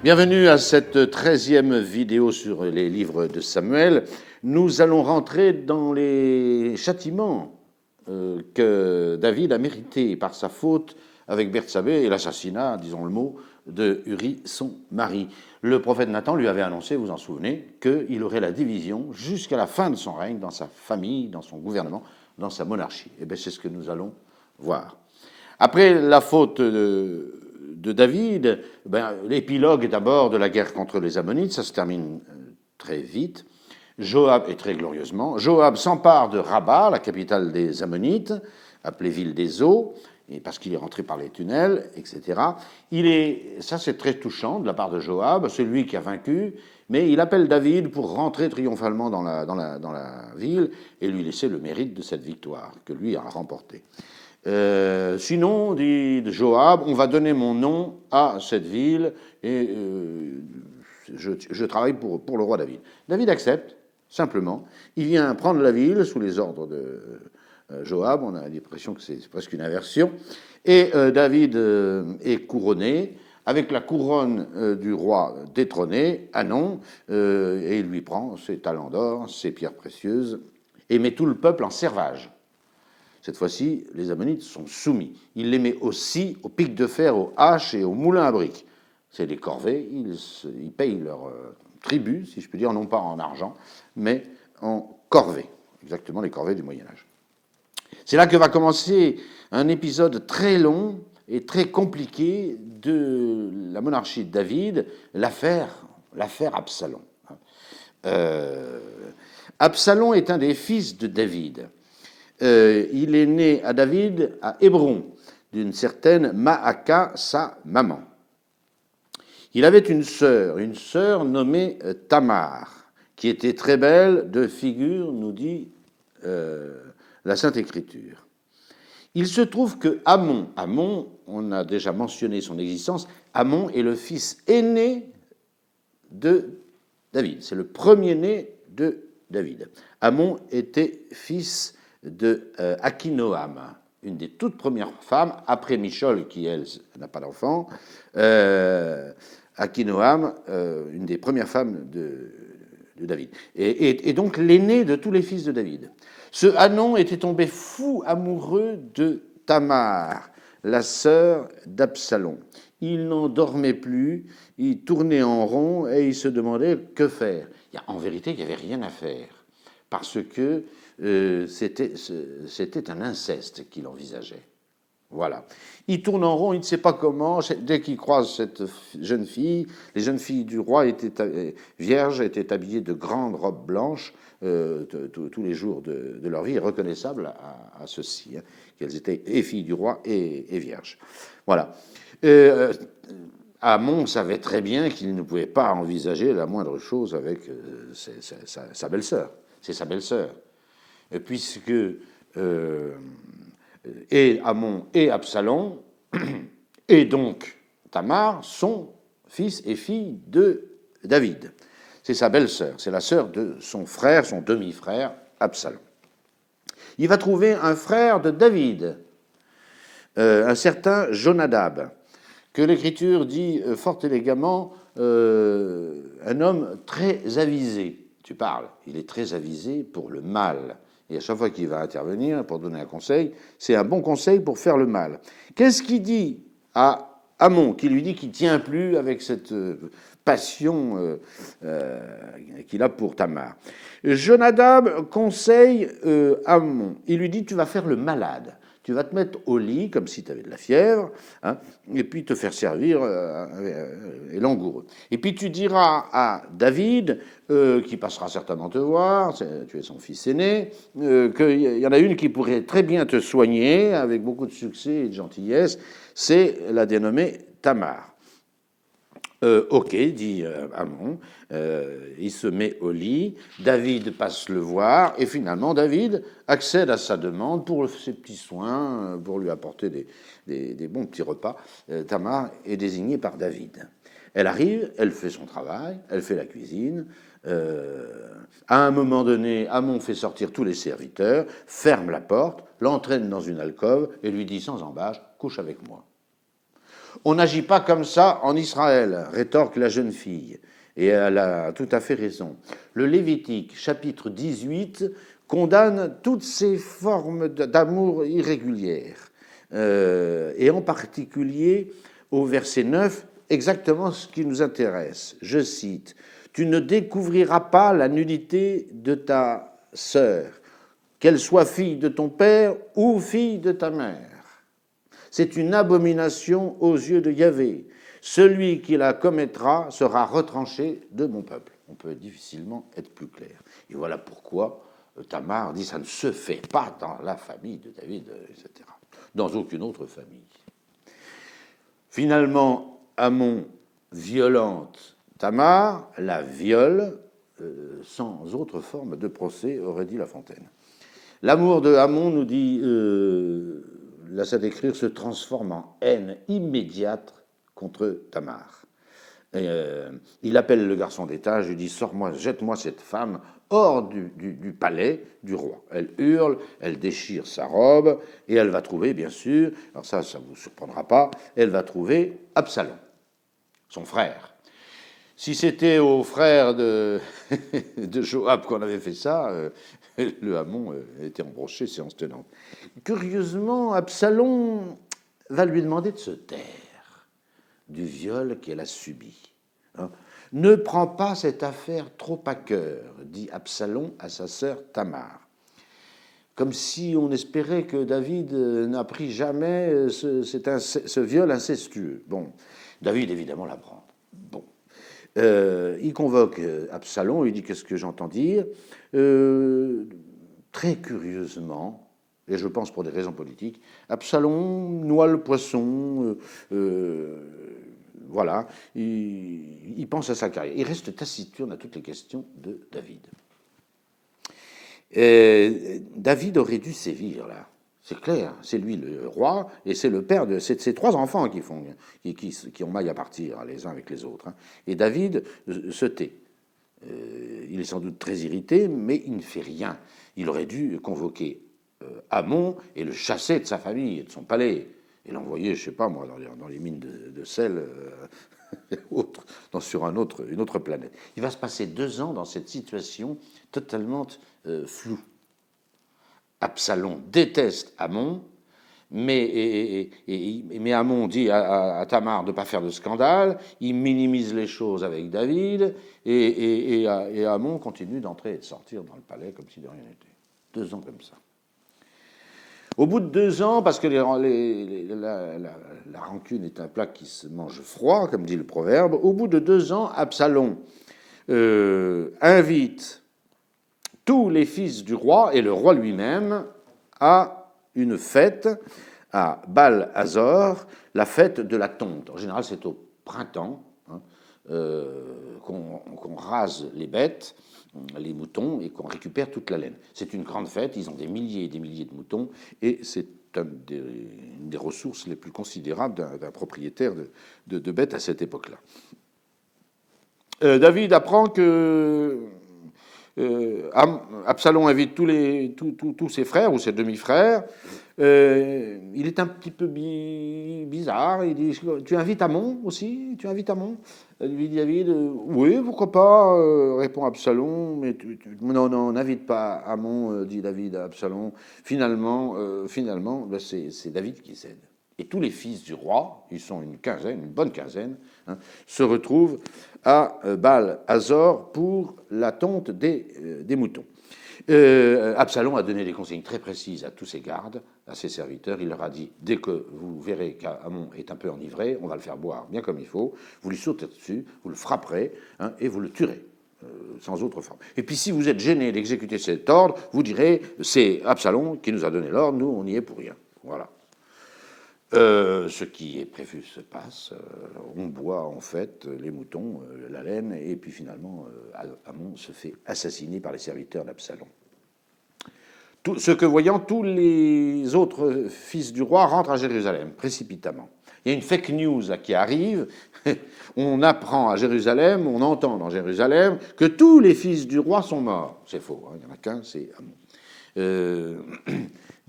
Bienvenue à cette 13e vidéo sur les livres de Samuel. Nous allons rentrer dans les châtiments que David a mérités par sa faute avec Bertsabée et l'assassinat, disons le mot, de Uri, son mari. Le prophète Nathan lui avait annoncé, vous en souvenez, qu'il aurait la division jusqu'à la fin de son règne, dans sa famille, dans son gouvernement, dans sa monarchie. Et bien c'est ce que nous allons voir. Après la faute de David, l'épilogue d'abord de la guerre contre les Ammonites, ça se termine très vite, Joab, et très glorieusement. Joab s'empare de Rabat, la capitale des Ammonites, appelée ville des eaux, parce qu'il est rentré par les tunnels, etc. Ça c'est très touchant de la part de Joab, c'est lui qui a vaincu, mais il appelle David pour rentrer triomphalement dans la ville et lui laisser le mérite de cette victoire que lui a remportée. Sinon, dit Joab, on va donner mon nom à cette ville et je travaille pour le roi David. David accepte, simplement. Il vient prendre la ville sous les ordres de Joab. On a l'impression que c'est presque une inversion. Et David est couronné avec la couronne du roi détrôné, Hanon, et il lui prend ses talents d'or, ses pierres précieuses, et met tout le peuple en servage. Cette fois-ci, les Ammonites sont soumis. Il les met aussi aux pics de fer, aux haches et aux moulins à briques. C'est des corvées, ils payent leur tribut, si je peux dire, non pas en argent, mais en corvées, exactement les corvées du Moyen-Âge. C'est là que va commencer un épisode très long et très compliqué de la monarchie de David, l'affaire Absalom. Absalom est un des fils de David. Il est né à David à Hébron, d'une certaine Maaka, sa maman. Il avait une sœur nommée Tamar, qui était très belle de figure, nous dit la Sainte Écriture. Il se trouve que Amon, on a déjà mentionné son existence, Amon est le fils aîné de David, c'est le premier-né de David. Amon était fils de Akinoam, une des toutes premières femmes, après Michol, qui, elle, n'a pas d'enfant. Akinoam, une des premières femmes de David. Et donc l'aîné de tous les fils de David. Ce Hanon était tombé fou amoureux de Tamar, la sœur d'Absalom. Il n'en dormait plus, il tournait en rond et il se demandait que faire. En vérité, il n'y avait rien à faire, parce que c'était un inceste qu'il envisageait. Voilà. Il tourne en rond, il ne sait pas comment. Dès qu'il croise cette jeune fille, les jeunes filles du roi étaient vierges, étaient habillées de grandes robes blanches tous les jours de leur vie, reconnaissables à ceux-ci, hein, qu'elles étaient et filles du roi et vierges. Voilà. Amon savait très bien qu'il ne pouvait pas envisager la moindre chose avec sa belle-sœur. C'est sa belle-sœur. Puisque et Amon et Absalom, et donc Tamar, sont fils et filles de David. C'est sa belle-sœur, c'est la sœur de son frère, son demi-frère, Absalom. Il va trouver un frère de David, un certain Jonadab, que l'Écriture dit fort élégamment un homme très avisé. Tu parles, il est très avisé pour le mal. Et à chaque fois qu'il va intervenir pour donner un conseil, c'est un bon conseil pour faire le mal. Qu'est-ce qu'il dit à Amon, qui lui dit qu'il ne tient plus avec cette passion qu'il a pour Tamar? Jonadab conseille Amon. Il lui dit, tu vas faire le malade. Tu vas te mettre au lit, comme si tu avais de la fièvre, hein, et puis te faire servir et langoureux. Et puis tu diras à David, qui passera certainement te voir, tu es son fils aîné, qu'il y en a une qui pourrait très bien te soigner, avec beaucoup de succès et de gentillesse, c'est la dénommée Tamar. Ok, dit Amon, il se met au lit, David passe le voir, et finalement David accède à sa demande pour ses petits soins, pour lui apporter des bons petits repas. Tamar est désignée par David. Elle arrive, elle fait son travail, elle fait la cuisine. À un moment donné, Amon fait sortir tous les serviteurs, ferme la porte, l'entraîne dans une alcôve et lui dit sans embâche, couche avec moi. On n'agit pas comme ça en Israël, rétorque la jeune fille. Et elle a tout à fait raison. Le Lévitique, chapitre 18, condamne toutes ces formes d'amour irrégulières. Et en particulier, au verset 9, exactement ce qui nous intéresse. Je cite, « Tu ne découvriras pas la nudité de ta sœur, qu'elle soit fille de ton père ou fille de ta mère. C'est une abomination aux yeux de Yahvé. Celui qui la commettra sera retranché de mon peuple. » On peut difficilement être plus clair. Et voilà pourquoi Tamar dit « ça ne se fait pas dans la famille de David, etc. » Dans aucune autre famille. Finalement, Amon violente Tamar, la viole sans autre forme de procès, aurait dit La Fontaine. L'amour de Amon, nous dit la Sainte Écriture, se transforme en haine immédiate contre Tamar. Il appelle le garçon d'étage, lui dit « Sors-moi, jette-moi cette femme hors du palais du roi. » Elle hurle, elle déchire sa robe, et elle va trouver, bien sûr, alors ça ne vous surprendra pas, elle va trouver Absalom, son frère. Si c'était au frère de Joab qu'on avait fait ça, le Hamon était embroché séance tenante. Curieusement, Absalom va lui demander de se taire du viol qu'elle a subi. Ne prends pas cette affaire trop à cœur, dit Absalom à sa sœur Tamar. Comme si on espérait que David n'apprit jamais ce viol incestueux. Bon, David, évidemment, l'apprend. Bon. Il convoque Absalom, il dit « Qu'est-ce que j'entends dire ?» Très curieusement, et je pense pour des raisons politiques, Absalom noie le poisson, voilà, il pense à sa carrière. Il reste taciturne à toutes les questions de David. David aurait dû sévir, là. C'est clair, c'est lui le roi, et c'est le père de ces trois enfants qui ont maille à partir les uns avec les autres. Et David se tait. Il est sans doute très irrité, mais il ne fait rien. Il aurait dû convoquer Amon et le chasser de sa famille et de son palais, et l'envoyer, je ne sais pas moi, dans les mines de sel, sur une autre planète. Il va se passer 2 ans dans cette situation totalement floue. Absalom déteste Amon, mais Amon dit à Tamar de ne pas faire de scandale, il minimise les choses avec David, et Amon continue d'entrer et de sortir dans le palais comme si de rien n'était. 2 ans comme ça. Au bout de 2 ans, parce que la rancune est un plat qui se mange froid, comme dit le proverbe, au bout de 2 ans, Absalom invite tous les fils du roi et le roi lui-même à une fête à Baal-Hazor, la fête de la tonte. En général, c'est au printemps qu'on rase les bêtes, les moutons, et qu'on récupère toute la laine. C'est une grande fête, ils ont des milliers et des milliers de moutons, et c'est une des ressources les plus considérables d'un propriétaire de bêtes à cette époque-là. David apprend que Absalom invite tous ses frères ou ses demi-frères. Il est un petit peu bizarre. Il dit « Tu invites Amon aussi ? Tu invites Amon ?» Lui dit David « Oui, pourquoi pas ?» répond Absalom. « Mais non, n'invite pas Amon, dit David à Absalom. Finalement, c'est David qui cède. Et tous les fils du roi, ils sont une bonne quinzaine, se retrouvent à Baal-Hazor pour la tonte des moutons. Absalom a donné des consignes très précises à tous ses gardes, à ses serviteurs. Il leur a dit « Dès que vous verrez qu'Amon est un peu enivré, on va le faire boire bien comme il faut, vous lui sautez dessus, vous le frapperez et vous le tuerez. » Sans autre forme. Et puis si vous êtes gêné d'exécuter cet ordre, vous direz « C'est Absalom qui nous a donné l'ordre, nous on n'y est pour rien. » Voilà. Ce qui est prévu se passe. On boit en fait les moutons, la laine, et puis finalement, Amon se fait assassiner par les serviteurs d'Absalom. Ce que voyant, tous les autres fils du roi rentrent à Jérusalem précipitamment. Il y a une fake news qui arrive. On apprend à Jérusalem, on entend dans Jérusalem que tous les fils du roi sont morts. C'est faux, il n'y en a qu'un, c'est Amon.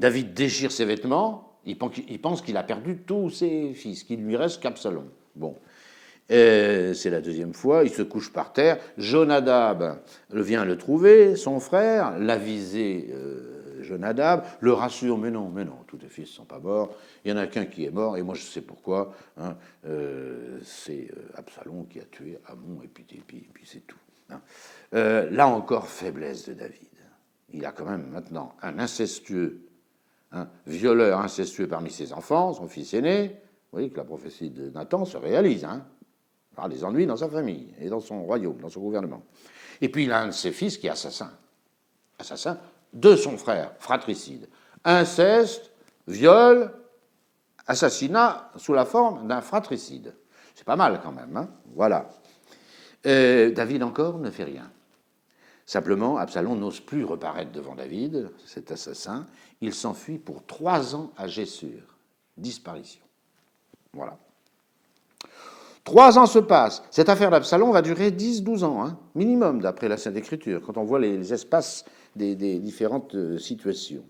David déchire ses vêtements. Il pense qu'il a perdu tous ses fils, qu'il ne lui reste qu'Absalom. Bon. C'est la deuxième fois, il se couche par terre. Jonadab vient le trouver, son frère, l'avisé Jonadab, le rassure, mais non, tous tes fils ne sont pas morts, il y en a qu'un qui est mort, et moi je sais pourquoi, hein, c'est Absalom qui a tué Amon, et puis c'est tout. Hein. Là encore, faiblesse de David. Il a quand même maintenant un incestueux, violeur incestueux parmi ses enfants, son fils aîné. Vous voyez que la prophétie de Nathan se réalise, hein. Alors, les ennuis dans sa famille et dans son royaume, dans son gouvernement. Et puis il a un de ses fils qui est assassin de son frère, fratricide. Inceste, viol, assassinat sous la forme d'un fratricide. C'est pas mal quand même, hein. Voilà. David encore ne fait rien. Simplement, Absalom n'ose plus reparaître devant David, cet assassin. Il s'enfuit pour 3 ans à Gessur. Disparition. Voilà. 3 ans se passent. Cette affaire d'Absalom va durer 10-12 ans, hein, minimum, d'après la Sainte Écriture, quand on voit les espaces des différentes situations.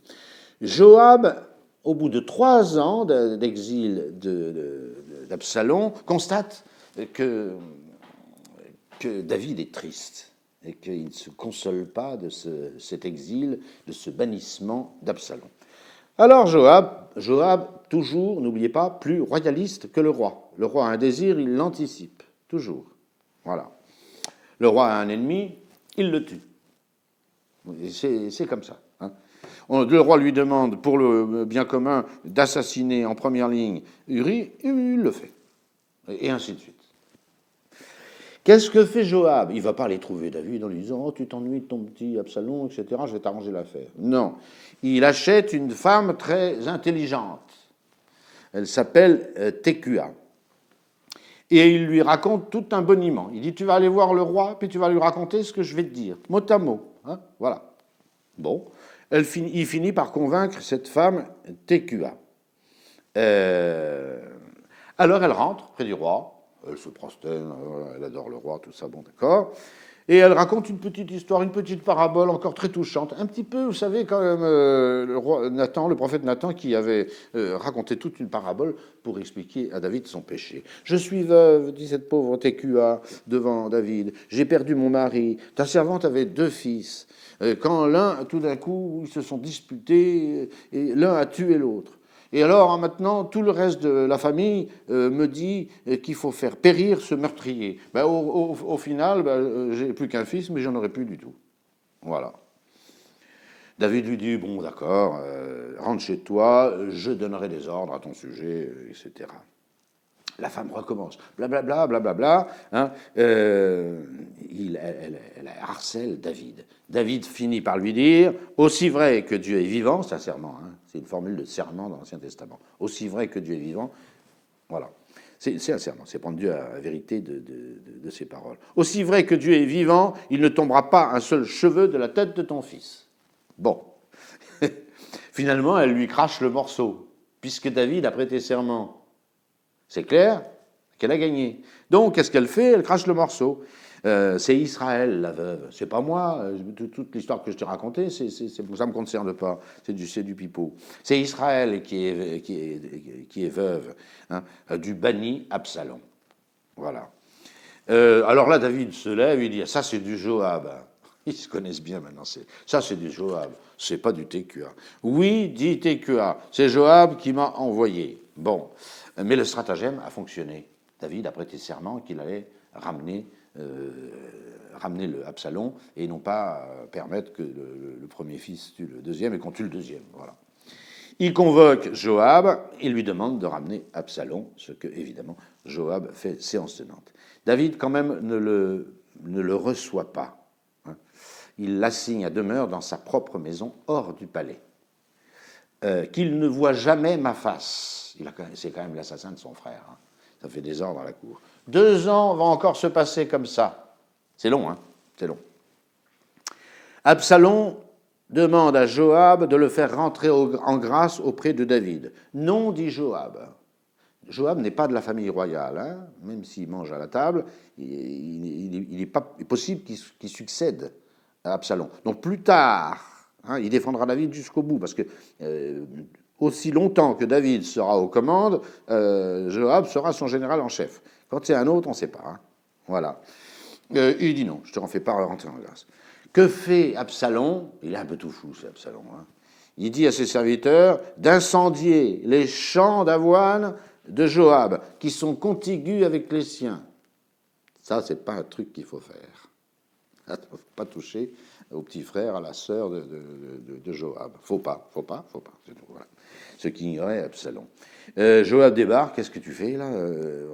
Joab, au bout de 3 ans d'exil d'Absalom, constate que David est triste et qu'il ne se console pas de cet exil, de ce bannissement d'Absalom. Alors Joab, toujours, n'oubliez pas, plus royaliste que le roi. Le roi a un désir, il l'anticipe, toujours. Voilà. Le roi a un ennemi, il le tue. C'est comme ça. Hein. Le roi lui demande, pour le bien commun, d'assassiner en première ligne Uri, il le fait. Et ainsi de suite. Qu'est-ce que fait Joab? Il ne va pas aller trouver David en lui disant « Oh, tu t'ennuies de ton petit Absalom, etc. Je vais t'arranger l'affaire. » Non. Il achète une femme très intelligente. Elle s'appelle Tekua. Et il lui raconte tout un boniment. Il dit « Tu vas aller voir le roi, puis tu vas lui raconter ce que je vais te dire. Mot à mot. Hein, voilà. » Bon. Il finit par convaincre cette femme Tekua. Alors elle rentre près du roi. Elle se prosterne, elle adore le roi, tout ça, bon, d'accord. Et elle raconte une petite histoire, une petite parabole encore très touchante. Un petit peu, vous savez, quand même, le roi Nathan, le prophète Nathan, qui avait raconté toute une parabole pour expliquer à David son péché. « Je suis veuve, dit cette pauvre Tekua devant David. J'ai perdu mon mari. Ta servante avait 2 fils. Quand l'un, tout d'un coup, ils se sont disputés, et l'un a tué l'autre. Et alors, maintenant, tout le reste de la famille me dit qu'il faut faire périr ce meurtrier. Ben, au final, j'ai plus qu'un fils, mais j'en aurai plus du tout. Voilà. David lui dit, bon, d'accord, rentre chez toi, je donnerai des ordres à ton sujet, etc. La femme recommence, blablabla, blablabla. Hein, elle harcèle David. David finit par lui dire, aussi vrai que Dieu est vivant, c'est un serment, hein, c'est une formule de serment dans l'Ancien Testament, aussi vrai que Dieu est vivant, voilà. C'est un serment, c'est prendre Dieu à la vérité de ses paroles. Aussi vrai que Dieu est vivant, il ne tombera pas un seul cheveu de la tête de ton fils. Bon. Finalement, elle lui crache le morceau, puisque David a prêté serment. C'est clair qu'elle a gagné. Donc, qu'est-ce qu'elle fait? Elle crache le morceau. C'est Israël, la veuve. C'est pas moi. Toute l'histoire que je t'ai racontée, ça ne me concerne pas. C'est du pipeau. C'est Israël qui est veuve, hein, du banni Absalom. Voilà. Alors là, David se lève, il dit, ça c'est du Joab. Ils se connaissent bien maintenant. Ça c'est du Joab. C'est pas du Tekua. Oui, dit Tekua. C'est Joab qui m'a envoyé. Bon. Mais le stratagème a fonctionné. David a prêté serment qu'il allait ramener le Absalom et non pas permettre que le premier fils tue le deuxième et qu'on tue le deuxième. Voilà. Il convoque Joab, il lui demande de ramener Absalom, ce que, évidemment, Joab fait séance tenante. David, quand même, ne le reçoit pas. Hein. Il l'assigne à demeure dans sa propre maison, hors du palais. Qu'il ne voit jamais ma face. C'est quand même l'assassin de son frère. Hein. Ça fait des ordres à la cour. 2 ans vont encore se passer comme ça. C'est long, hein. C'est long. Absalom demande à Joab de le faire rentrer en grâce auprès de David. Non, dit Joab. Joab n'est pas de la famille royale, hein. Même s'il mange à la table, il n'est pas possible qu'il succède à Absalom. Donc plus tard, hein, il défendra David jusqu'au bout, parce que aussi longtemps que David sera aux commandes, Joab sera son général en chef. Quand c'est un autre, on ne sait pas. Hein. Voilà. Il dit non, je ne te en fais pas rentrer en grâce. Que fait Absalom? Il est un peu tout fou, c'est Absalom. Hein. Il dit à ses serviteurs d'incendier les champs d'avoine de Joab, qui sont contigus avec les siens. Ça, c'est pas un truc qu'il faut faire. Il ne faut pas toucher au petit frère, à la sœur de Joab. Faut pas. C'est tout, voilà. Ce qui ignorait Absalom. Joab débarque, qu'est-ce que tu fais là?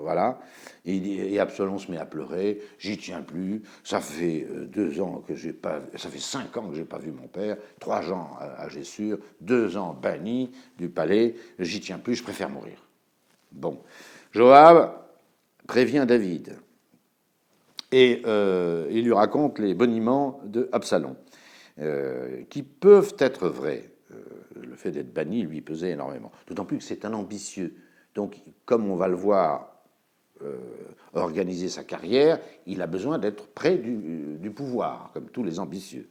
Voilà. Et Absalom se met à pleurer. J'y tiens plus. Ça fait 2 ans que j'ai pas. Ça fait 5 ans que j'ai pas vu mon père. 3 ans à Gessur. 2 ans banni du palais. J'y tiens plus. Je préfère mourir. Bon. Joab prévient David. Et il lui raconte les boniments de Absalom, qui peuvent être vrais. Le fait d'être banni lui pesait énormément. D'autant plus que c'est un ambitieux. Donc, comme on va le voir organiser sa carrière, il a besoin d'être près du pouvoir, comme tous les ambitieux.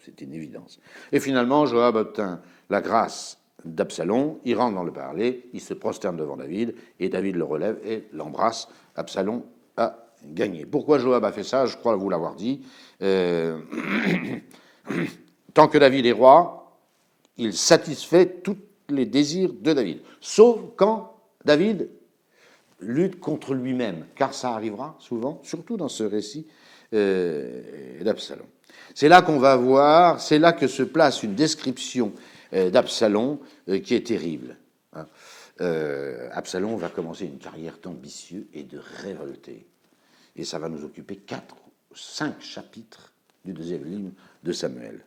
C'est une évidence. Et finalement, Joab obtint la grâce d'Absalom. Il rentre dans le palais, il se prosterne devant David, et David le relève et l'embrasse. Absalom a gagné. Pourquoi Joab a fait ça? Je crois vous l'avoir dit. Tant que David est roi, il satisfait tous les désirs de David, sauf quand David lutte contre lui-même, car ça arrivera souvent, surtout dans ce récit d'Absalom. C'est là qu'on va voir, c'est là que se place une description d'Absalom qui est terrible. Hein. Absalom va commencer une carrière d'ambitieux et de révolté. Et ça va nous occuper 5 chapitres du 2e livre de Samuel.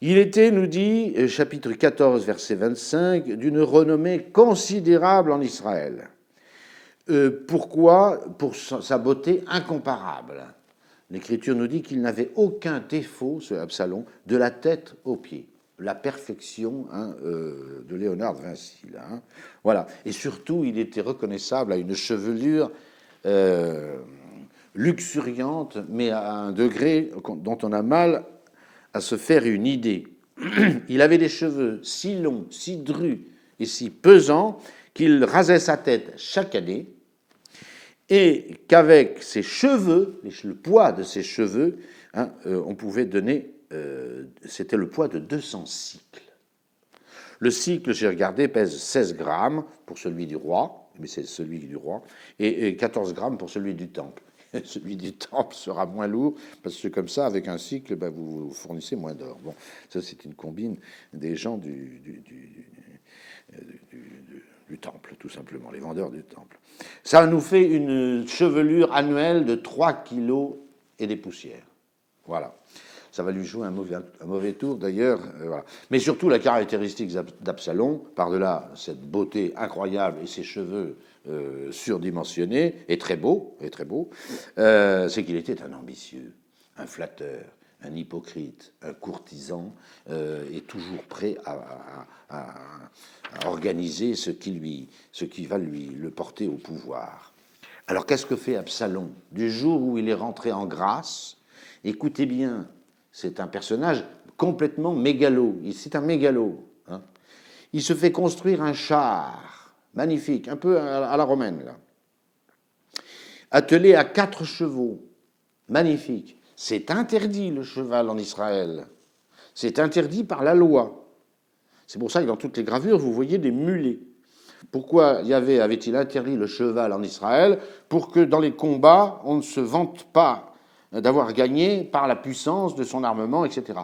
Il était, nous dit, chapitre 14, verset 25, d'une renommée considérable en Israël. Pourquoi? Pour sa beauté incomparable. L'Écriture nous dit qu'il n'avait aucun défaut, ce Absalom, de la tête aux pieds. La perfection de Léonard de Vinci. Là, hein. Voilà. Et surtout, il était reconnaissable à une chevelure luxuriante, mais à un degré dont on a mal à se faire une idée. Il avait des cheveux si longs, si drus et si pesants qu'il rasait sa tête chaque année, et qu'avec ses cheveux, le poids de ses cheveux, hein, on pouvait donner, c'était le poids de 200 cycles. Le cycle, j'ai regardé, pèse 16 grammes pour celui du roi, mais c'est celui du roi, et 14 grammes pour celui du temple. Celui du temple sera moins lourd, parce que comme ça, avec un cycle, ben, vous fournissez moins d'or. Bon, ça, c'est une combine des gens du temple, tout simplement, les vendeurs du temple. Ça nous fait une chevelure annuelle de 3 kilos et des poussières. Voilà. Ça va lui jouer un mauvais tour, d'ailleurs. Voilà. Mais surtout, la caractéristique d'Absalom, par-delà cette beauté incroyable et ses cheveux surdimensionnés, et très beau, c'est qu'il était un ambitieux, un flatteur, un hypocrite, un courtisan, et toujours prêt à organiser ce qui va le porter au pouvoir. Alors, qu'est-ce que fait Absalom? Du jour où il est rentré en grâce, écoutez bien, c'est un personnage complètement mégalo. C'est un mégalo. Hein. Il se fait construire un char magnifique, un peu à la romaine, là, attelé à 4 chevaux, magnifique. C'est interdit le cheval en Israël. C'est interdit par la loi. C'est pour ça que dans toutes les gravures, vous voyez des mulets. Pourquoi Yahvé avait-il interdit le cheval en Israël? Pour que dans les combats, on ne se vante pas d'avoir gagné par la puissance de son armement, etc.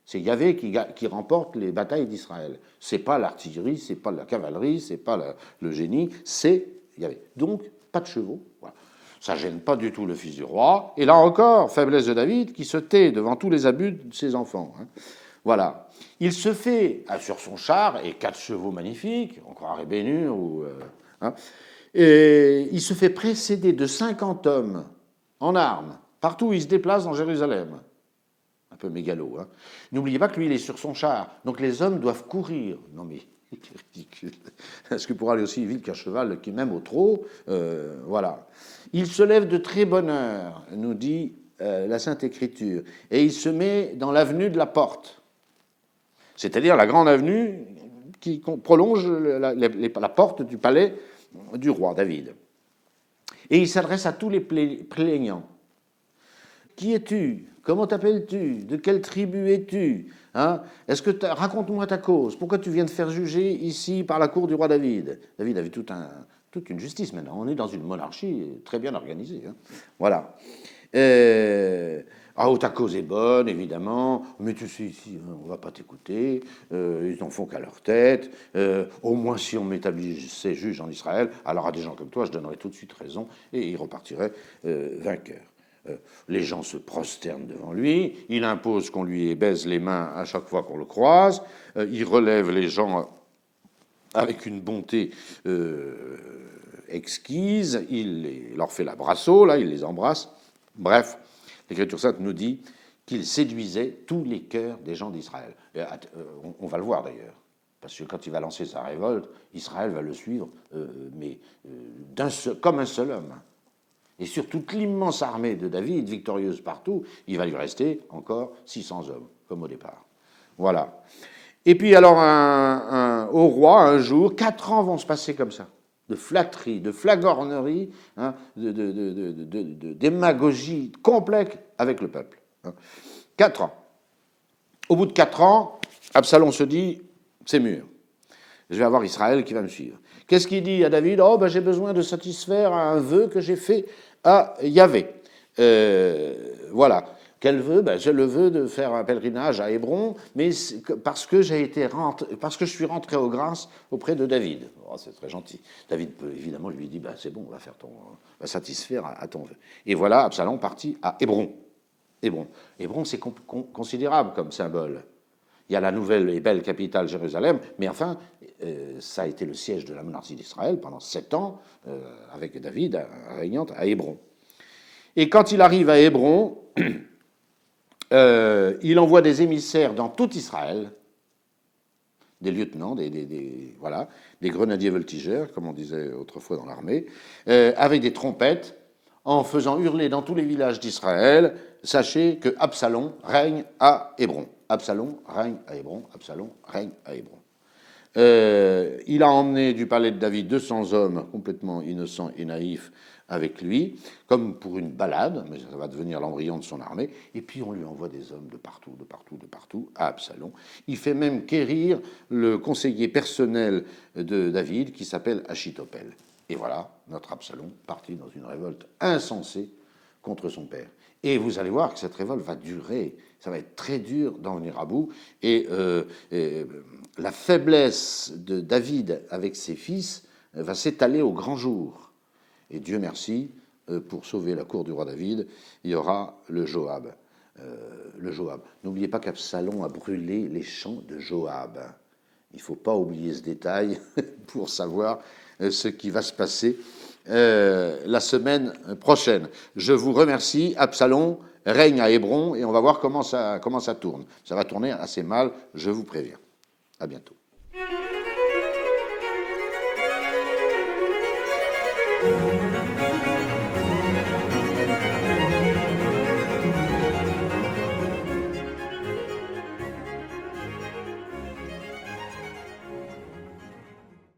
C'est Yahvé qui remporte les batailles d'Israël. C'est pas l'artillerie, c'est pas la cavalerie, c'est pas le génie, c'est Yahvé. Donc, pas de chevaux. Voilà. Ça gêne pas du tout le fils du roi. Et là encore, faiblesse de David qui se tait devant tous les abus de ses enfants. Hein. Voilà. Il se fait sur son char, et 4 chevaux magnifiques, on croirait Bénur, et il se fait précéder de 50 hommes en armes, partout où il se déplace dans Jérusalem. Un peu mégalo. Hein. N'oubliez pas que lui, il est sur son char. Donc les hommes doivent courir. Non mais, c'est ridicule. Est-ce que pour aller aussi vite qu'un cheval qui même au trot, voilà. Il se lève de très bonne heure, nous dit la Sainte Écriture, et il se met dans l'avenue de la Porte. C'est-à-dire la grande avenue qui prolonge la porte du palais du roi David. Et il s'adresse à tous les plaignants. Qui es-tu? Comment t'appelles-tu? De quelle tribu es-tu? Hein? Raconte-moi ta cause. Pourquoi tu viens de faire juger ici par la cour du roi David? David avait toute une justice maintenant. On est dans une monarchie très bien organisée. Hein? Voilà. Ta cause est bonne, évidemment, mais tu sais, ici, on ne va pas t'écouter, ils n'en font qu'à leur tête. Au moins, si on m'établissait juge en Israël, alors à des gens comme toi, je donnerais tout de suite raison, et ils repartiraient vainqueurs. Les gens se prosternent devant lui, il impose qu'on lui baise les mains à chaque fois qu'on le croise, il relève les gens avec une bonté exquise, il leur fait la brasso, là, il les embrasse. Bref, l'Écriture sainte nous dit qu'il séduisait tous les cœurs des gens d'Israël. On va le voir d'ailleurs, parce que quand il va lancer sa révolte, Israël va le suivre, comme un seul homme. Et sur toute l'immense armée de David, victorieuse partout, il va lui rester encore 600 hommes, comme au départ. Voilà. Et puis alors, au roi, un jour, 4 ans vont se passer comme ça, de flatterie, de flagornerie, hein, de démagogie complète avec le peuple. 4 ans. Au bout de 4 ans, Absalom se dit, c'est mûr. Je vais avoir Israël qui va me suivre. Qu'est-ce qu'il dit à David? J'ai besoin de satisfaire un vœu que j'ai fait à Yahvé. Voilà. Quel vœu? J'ai le vœu de faire un pèlerinage à Hébron, mais parce que je suis rentré aux grâces auprès de David. C'est très gentil. David peut évidemment lui dit, c'est bon, on va satisfaire à ton vœu. Et voilà, Absalom partit à Hébron. Hébron, c'est considérable comme symbole. Il y a la nouvelle et belle capitale Jérusalem, mais enfin, ça a été le siège de la monarchie d'Israël pendant 7 ans, avec David régnant à Hébron. Et quand il arrive à Hébron, il envoie des émissaires dans tout Israël, des lieutenants, des grenadiers voltigeurs, comme on disait autrefois dans l'armée, avec des trompettes, en faisant hurler dans tous les villages d'Israël, sachez que Absalom règne à Hébron. Absalom règne à Hébron. Absalom règne à Hébron. Il a emmené du palais de David 200 hommes complètement innocents et naïfs avec lui, comme pour une balade, mais ça va devenir l'embryon de son armée, et puis on lui envoie des hommes de partout, à Absalom. Il fait même quérir le conseiller personnel de David, qui s'appelle Achitophel. Et voilà, notre Absalom parti dans une révolte insensée contre son père. Et vous allez voir que cette révolte va durer, ça va être très dur d'en venir à bout, et la faiblesse de David avec ses fils va s'étaler au grand jour. Et Dieu merci, pour sauver la cour du roi David, il y aura le Joab. N'oubliez pas qu'Absalom a brûlé les champs de Joab. Il ne faut pas oublier ce détail pour savoir ce qui va se passer la semaine prochaine. Je vous remercie. Absalom règne à Hébron et on va voir comment ça tourne. Ça va tourner assez mal, je vous préviens. À bientôt.